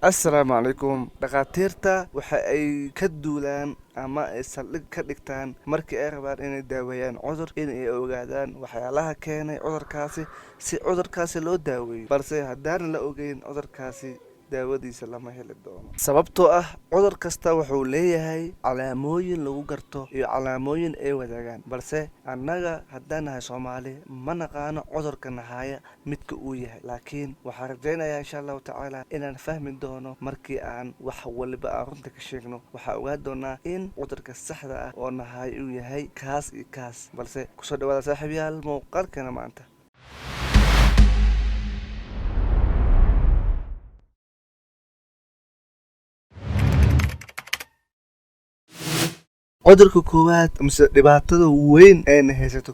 Assalaamu calaykum. Dhakhaatiirta waxa ay ka duulaan ama ay saldhig ka dhigtaan markii ay rabaan inay daaweeyaan cudur in ay ogaadaan waxyaalaha keenay cudurkaasi si cudurkaasi loo daaweeyo. Balse haddaan la ogeyn cudurkaasi daawadiisa lama heli doono. Sababtoo ah cudur kasta wuxuu leeyahay calaamooyin lagu garto iyo calaamooyin ay wadaagaan. Balse annaga haddaan nahay Soomaali ma naqaano cudurka nahaya midka uu yahay. Laakiin waxaan rajaynayaa insha Allahu tacaala inaan fahmi doono markii aan wax waliba aan runta ka sheegno. Waxaan ogaan doonaa in cudurka saxda ah oo nahaya uu yahay kaas iyo kaas. Balse kusoo dhawaada saaxiibayaal muuqaalkana maanta. cudurka koowaad mise dhibaatada weyn ee haysato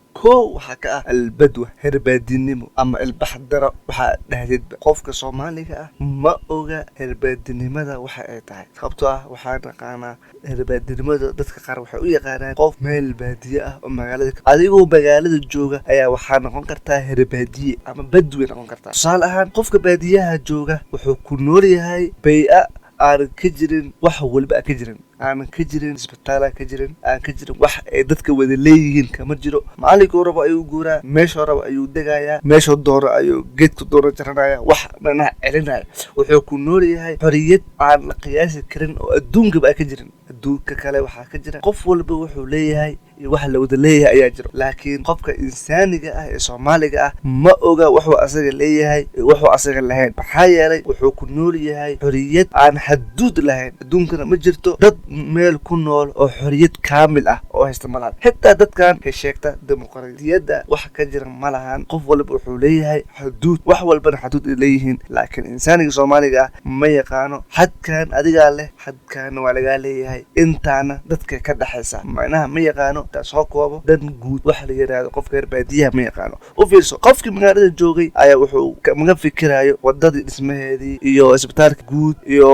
waxaa ka ah albadwa herbaadinimo ama ilbaxdaro waxaa dhahdidba qofka Soomaaliga ah ma oga herbaadinimada waxa ay tahay. Sababtoo ah waxaan naqaanaa herbaadinimada dadka qaar waxay u yaqaanaan qof meel baadiye ah oo magaalada adigoo magaalada jooga ayaa waxaa noqon kartaa herbaadiye ama badwi noqon kartaa. Tusaale ahaan qofka baadiyaha jooga wuxuu ku nool yahay bay'a aan ka jirin wax waliba ka jirin aan ka jirin isbitaal ka jirin aan ka jirin wax ay dadka wada leeyihiin kama jiro. Maalinka rabo ayuu guuraa meesha rabo ayuu degayaa meesha dooro ayuu geedka dooro jaranaya wax dhanac celinaya. Wuxuu ku nool yahay xoriyad aan la qiyaasi karin oo adduunka ka jirin. adduunka kale waxaa ka jira qof walba wuxuu leeyahay iyo wax la wada leeyahay ayaa jiro. Laakiin qofka insaaniga ah ee Soomaaliga ah ma oga wuxuu asaga leeyahay iyo wuxuu asaga lahayn. Maxaa yeelay wuxuu ku nool yahay xoriyad aan xaduud lahayn. adduunkana ma jirto dad meel ku nool oo xoriyad kaamil ah oo haysta malahan. xitaa dadkan ka sheegta dimuqraadiyadda wax ka jira malahan. qof walba wuxuu leeyahay xuduud wax walbana xuduud ay leeyihiin. laakiin insaaniga Soomaaliga ah ma yaqaano xadkan adiga leh xadkan waa laga leeyahay intaana dadka ka dhaxaysa. macnaha ma yaqaano soo koobo dan guud wax la yiraahdo qofka herbaadiyaha ma yaqaano. u fiirso qofkii magaalada joogay ayaa wuxuu kaga fikirayo wadadii dhismaheedii iyo isbitaalka guud iyo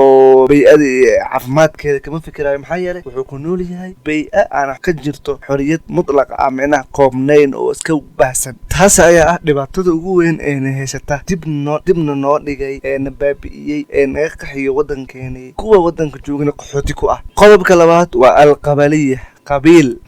bay'adii caafimaadkeeda kama fikirayo. maxaa yeelay wuxuu ku nool yahay bay'a aan ka jirto xoriyad mutlaq ah macnaha koobnayn oo iska baahsan. taas ayaa ah dhibaatada ugu weyn ee haysata dibna noo dhigay ee na baabi'iyey ee naga qaxiyo waddankeena kuwa waddanka joogana qaxooti ku ah. qodobka labaad waa alqabaliya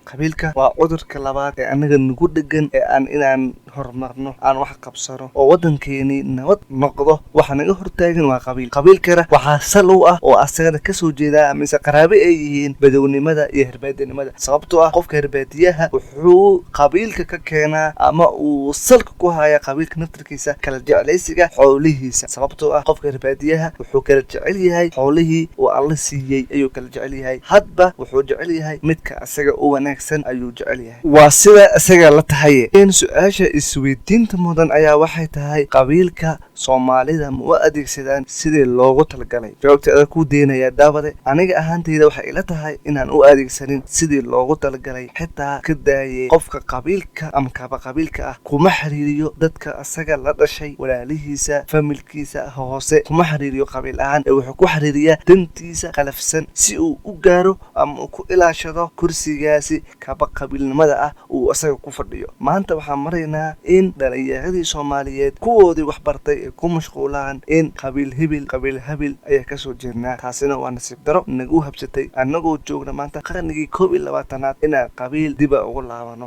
qabiilka waa cudurka labaad ee anaga nagu dhegan ee aan inaan horumarno aan wax qabsano oo waddankeeni nabad noqdo. waxa naga hortaagan waa qabiilkana waxaa sal u ah oo asagana kasoo jeeda mise qaraabe ay yihiin badownimada iyo herbaadinimada. sababtoo ah qofka herbaadiyaha wuxuu qabiilka ka keenaa ama uu salka ku haya qabiilka naftirkiisa kala jeclaysiga xoolihiisa. sababtoo ah qofka herbaadiyaha wuxuu kala jecel yahay xoolihii uu alla siiyey ayuu kala jecel yahay. hadba wuxuu jecel yahay midka asaga u wanaagsan ayuu jecel yahay. waa sida asaga la tahay. in su'aasha isweydiinta mudan ayaa waxay tahay qabiilka Soomaalida ma u adeegsadaan sidii loogu talagalay? jawaabteeda ku deenaya daawade. aniga ahaantayda waxay ila tahay inaan u adeegsanin sidii loogu talagalay. xitaa ka daayay qofka qabiilka ama kaba qabiilka ah kuma xiriiriyo dadka asaga la dhashay walaalihiisa familkiisa hoose kuma xiriiriyo qabiil ahaan ee wuxuu ku xiriiriyaa dantiisa qalafsan si uu u gaaro ama uu ku ilaashado kursigaasi kaba qabiilnimada ah uu asaga ku fadhiyo. maanta waxaan maraynaa in dhalinyaradii Soomaaliyeed kuwoodii wax bartay ee ku mashquulaan in qabiil habil ayaa kasoo jeednaa. taasina waa nasiib daro nagu habsatay annagoo joogna maanta qarnigii 21aad inaan qabiil diba ugu laabano.